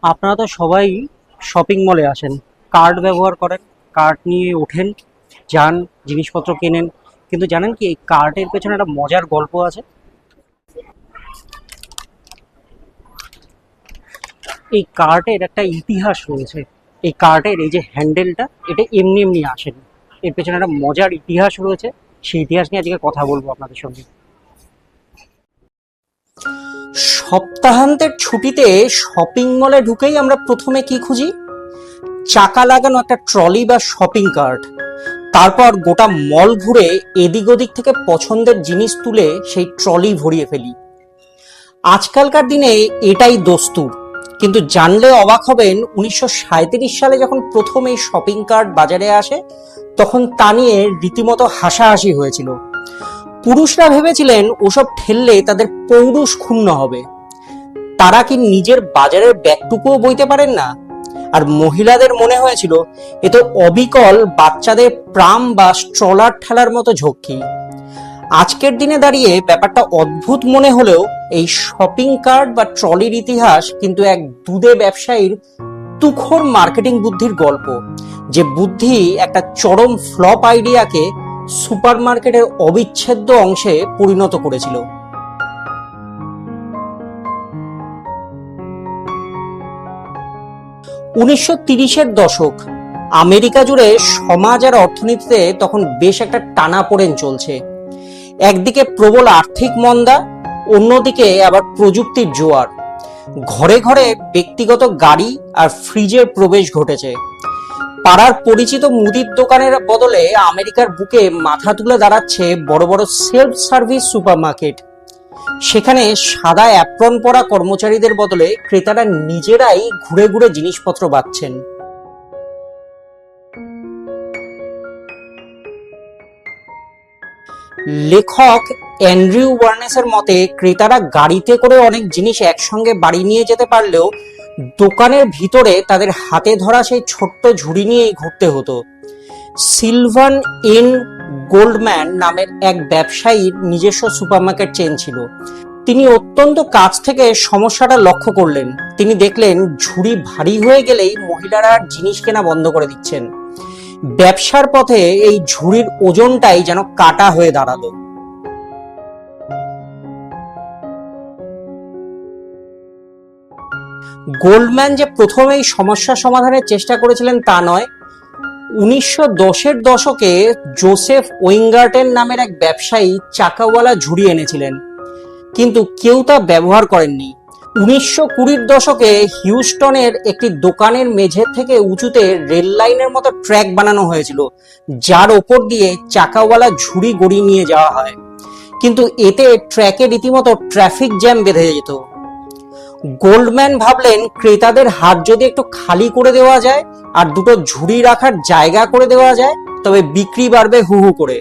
আপনারা তো সবাই শপিং মলে আসেন, কার্ড ব্যবহার করেন, কার্ড নিয়ে ওঠেন, যান, জিনিসপত্র কেনেন। কিন্তু জানেন কি, এই কার্ডের পেছনে একটা মজার গল্প আছে। এই কার্ডের একটা ইতিহাস রয়েছে। এই কার্ডের এই যে হ্যান্ডেলটা, এটা এমনি এমনি আসেনি, এর পেছনে একটা মজার ইতিহাস রয়েছে। সেই ইতিহাস নিয়ে আজকে কথা বলবো আপনাদের সঙ্গে। সপ্তাহান্তের ছুটিতে শপিং মলে ঢুকেই আমরা প্রথমে কি খুঁজি? চাকা লাগানো একটা ট্রলি বা শপিং কার্ট। তারপর গোটা মল ঘুরে এদিক ওদিক থেকে পছন্দের জিনিস তুলে সেই ট্রলি ভরিয়ে ফেলি। আজকালকার দিনে এটাই দস্তুর, কিন্তু জানলে অবাক হবেন 1937 সালে যখন প্রথম এই শপিং কার্ট বাজারে আসে, তখন তা নিয়ে রীতিমতো হাসাহাসি হয়েছিল। পুরুষরা ভেবেছিলেন ওসব ঠেললে তাদের পৌরুষ ক্ষুণ্ণ হবে, তারা কি নিজের বাজারের ব্যাগটুকুও বইতে পারেন না। আর মহিলাদের মনে হয়েছিল এ তো অবিকল বাচ্চাদের প্রাম বা স্ট্রলার ঠেলার মতো ঝক্কি। আজকের দিনে দাঁড়িয়ে ব্যাপারটা অদ্ভুত মনে হলেও এই শপিং কার্ট বা ট্রলির ইতিহাস কিন্তু এক দুধে ব্যবসায়ীর তুখোর মার্কেটিং বুদ্ধির গল্প, যে বুদ্ধি একটা চরম ফ্লপ আইডিয়াকে সুপারমার্কেটের অবিচ্ছেদ্য অংশে পরিণত করেছিল। 1930-এর দশক, আমেরিকা জুড়ে সমাজ আর অর্থনীতিতে তখন বেশ একটা টানাপোড়েন চলছে। একদিকে প্রবল আর্থিক মন্দা, অন্যদিকে আবার প্রযুক্তির জোয়ার। ঘরে ঘরে ব্যক্তিগত গাড়ি আর ফ্রিজের প্রবেশ ঘটেছে। পাড়ার পরিচিত মুদির দোকানের বদলে আমেরিকার বুকে মাথা তুলে দাঁড়াচ্ছে বড় বড় সেলফ সার্ভিস সুপারমার্কেট। সেখানে সাদা অ্যাপ্রন পরা কর্মচারীদের বদলে ক্রেতারা নিজেরাই ঘুরে ঘুরে জিনিসপত্র বাছছেন। লেখক অ্যান্ড্রিউ বার্নেসের মতে, ক্রেতারা গাড়িতে করে অনেক জিনিস একসঙ্গে বাড়ি নিয়ে যেতে পারলেও দোকানের ভিতরে তাদের হাতে ধরা সেই ছোট্ট ঝুড়ি নিয়েই ঘুরতে হতো। সিলভান এন গোল্ডম্যান নামের এক ব্যবসায়ীর নিজস্ব সুপারমার্কেট চেন ছিল। তিনি অত্যন্ত কাছ থেকে সমস্যাটা লক্ষ্য করলেন। তিনি দেখলেন ঝুড়ি ভারী হয়ে গেলেই মহিলারা জিনিস কেনা বন্ধ করে দিচ্ছেন। ব্যবসার পথে এই ঝুড়ির ওজনটাই যেন কাটা হয়ে দাঁড়ালো। গোল্ডম্যান যে প্রথমে এই সমস্যা সমাধানের চেষ্টা করেছিলেন তা নয়। 1910-এর দশকে জোসেফ ওয়িঙ্গার্টেন নামের এক ব্যবসায়ী চাকাওয়ালা ঝুড়ি এনেছিলেন, কিন্তু কেউ তা ব্যবহার করেননি। 1920-এর দশকে হিউস্টনের একটি দোকানের মেঝে থেকে উঁচুতে রেল লাইনের মতো ট্র্যাক বানানো হয়েছিল, যার ওপর দিয়ে চাকাওয়ালা ঝুড়ি গড়িয়ে নিয়ে যাওয়া হয়। কিন্তু এতে ট্র্যাকে রীতিমতো ট্রাফিক জ্যাম বেঁধে যেত। গোল্ডম্যান ভাবলেন, ক্রেতাদের হাত যদি একটু খালি করে দেওয়া যায় আর দুটো ঝুড়ি রাখার জায়গা করে দেওয়া যায়, তবে বিক্রি বাড়বে হু হু করে।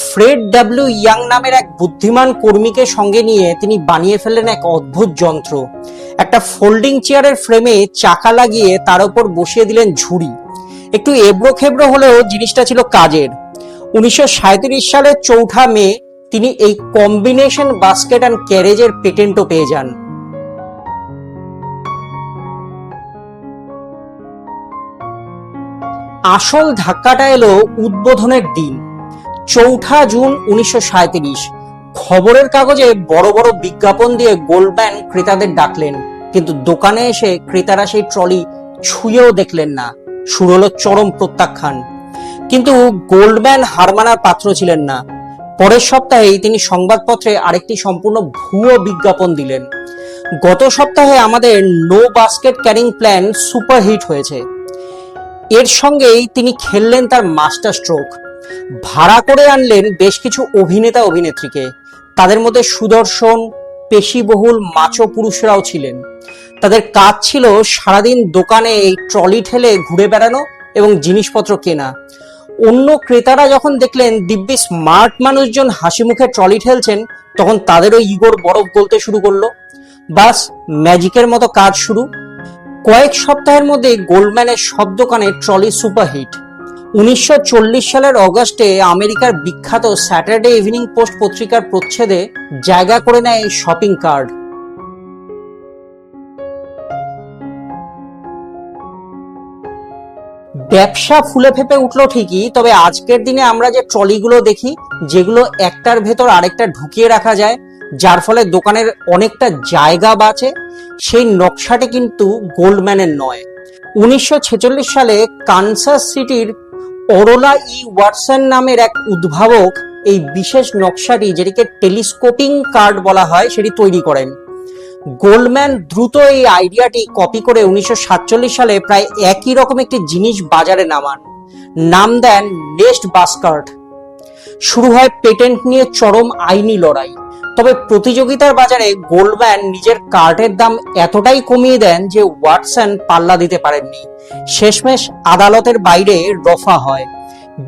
ফ্রেড ডাব্লিউ ইয়াং নামের এক বুদ্ধিমান কর্মীকে সঙ্গে নিয়ে তিনি বানিয়ে ফেললেন এক অদ্ভুত যন্ত্র। একটা ফোল্ডিং চেয়ারের ফ্রেমে চাকা লাগিয়ে তার উপর বসিয়ে দিলেন ঝুড়ি। একটু এবড়ো খেবড়ো হলেও জিনিসটা ছিল কাজের। 1937 সালের 4 মে তিনি এই কম্বিনেশন বাস্কেট অ্যান্ড ক্যারেজের পেটেন্টও পেয়ে যান। আসল ধাক্কাটা এলো উদ্বোধনের দিন, 4 জুন 1937। খবরের কাগজে বড় বড় বিজ্ঞাপন দিয়ে গোল্ডম্যান ক্রেতাদের ডাকলেন, কিন্তু দোকানে এসে ক্রেতারা সেই ট্রলি ছুঁয়েও দেখলেন না। শুরু হলো চরম প্রত্যাখ্যান। কিন্তু গোল্ডম্যান হার মানার পাত্র ছিলেন না। পরের সপ্তাহেই তিনি সংবাদপত্রে আরেকটি সম্পূর্ণ ভুয়ো বিজ্ঞাপন দিলেন। গত সপ্তাহে আমাদের no basket carrying plan superhit হয়েছে। এর সঙ্গেই তিনি খেললেন তার মাস্টার স্ট্রোক। ভাড়া করে আনলেন বেশ কিছু অভিনেতা অভিনেত্রীকে। তাদের মধ্যে সুদর্শন, পেশিবহুল মাচো পুরুষরাও ছিলেন। তাদের কাজ ছিল সারাদিন দোকানে এই ট্রলি ঠেলে ঘুরে বেড়ানো এবং জিনিসপত্র কেনা। অন্য ক্রেতারা যখন দেখলেন দিব্যি স্মার্ট মানুষজন হাসি মুখে ট্রলি ঠেলছেন, তখন তাদেরও ইগোর বরফ গলতে শুরু করলো। বাস, ম্যাজিকের মতো কাজ শুরু। কয়েক সপ্তাহের মধ্যে গোল্ডম্যানের সব দোকানে ট্রলি সুপারহিট। 1940 সালের অগাস্টে আমেরিকার বিখ্যাত স্যাটারডে ইভিনিং পোস্ট পত্রিকার প্রচ্ছদে জায়গা করে নেয় এই শপিং কার্ট। ব্যবসা ফুলে ফেপে উঠলো ঠিকই, তবে আজকের দিনে আমরা যে ট্রলিগুলো দেখি, যেগুলো একটার ভেতর আরেকটা ঢুকিয়ে রাখা যায়, যার ফলে দোকানের অনেকটা জায়গা বাঁচে, সেই নকশাটি কিন্তু গোল্ডম্যানের নয়। 1946 সালে কানসাস সিটির অরোলা ওয়াটসন নামের এক উদ্ভাবক এই বিশেষ নকশাটি, যেটিকে টেলিস্কোপিং কার্ড বলা হয়, সেটি তৈরি করেন। গোল্ডম্যান দ্রুত এই আইডিয়াটি কপি করে 1947 সালে প্রায় একই রকম একটি জিনিস বাজারে নামান, নাম দেন নেস্ট বাস্কার্ট। শুরু হয় পেটেন্ট নিয়ে চরম আইনি লড়াই। তবে প্রতিযোগিতার বাজারে গোল্ডম্যান নিজের কার্টের দাম এতটাই কমিয়ে দেন যে ওয়াটসন পাল্লা দিতে পারেননি। শেষমেশ আদালতের বাইরে রফা হয়।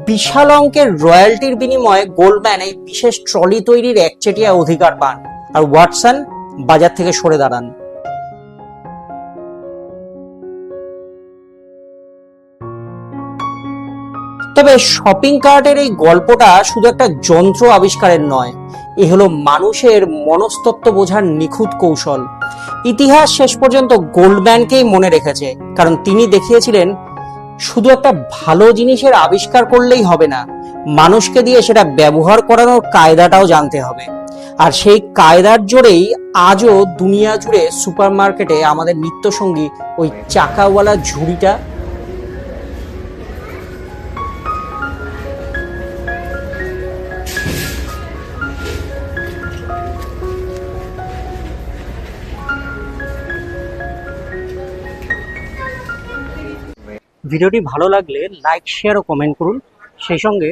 বিশাল অঙ্কের রয়্যালটির বিনিময়ে গোল্ডম্যান এই বিশেষ ট্রলি তৈরির একচেটিয়া অধিকার পান, আর ওয়াটসন বাজার থেকে সরে দাঁড়ান। তবে শপিং কার্টের এই গল্পটা শুধু একটা যন্ত্র আবিষ্কারের নয়, এ হলো মানুষের মনস্তত্ত্ব বোঝার নিখুঁত কৌশল। ইতিহাস শেষ পর্যন্ত গোল্ডম্যানকেই মনে রেখেছে, কারণ তিনি দেখিয়েছিলেন শুধু একটা ভালো জিনিসের আবিষ্কার করলেই হবে না, মানুষকে দিয়ে সেটা ব্যবহার করানোর কায়দাটাও জানতে হবে। আর সেই কায়দার জোরেই আজও দুনিয়া জুড়ে সুপারমার্কেটে আমাদের নিত্যসঙ্গী ওই চাকাওয়ালা ঝুড়িটা। ভিডিওটি ভালো লাগলে লাইক, শেয়ার ও কমেন্ট করুন। সেই সঙ্গে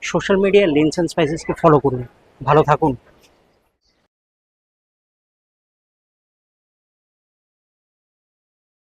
সোশ্যাল মিডিয়ায় লেন্স অ্যান্ড স্পাইসেসকে ফলো করুন। ভালো থাকুন।